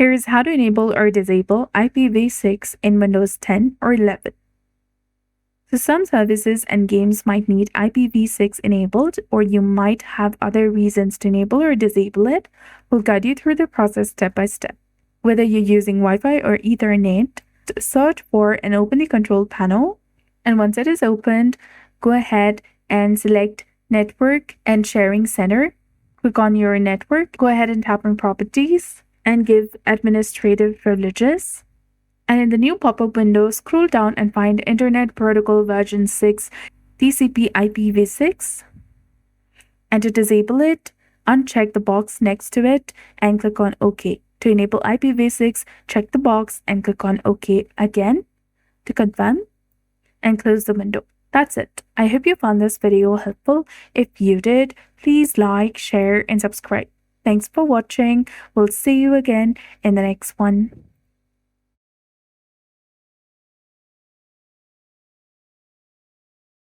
Here's how to enable or disable IPv6 in Windows 10 or 11. So some services and games might need IPv6 enabled, or you might have other reasons to enable or disable it. We'll guide you through the process step by step. Whether you're using Wi-Fi or Ethernet, search for and open the control panel. And once it is opened, go ahead and select Network and Sharing Center. Click on your network, go ahead and tap on Properties and give administrative privileges. And in the new pop-up window, scroll down and find Internet Protocol version 6 TCP IPv6. And to disable it, uncheck the box next to it and click on OK. To enable IPv6, check the box and click on OK again to confirm and close the window. That's it. I hope you found this video helpful. If you did, please like, share, and subscribe. Thanks for watching. We'll see you again in the next one.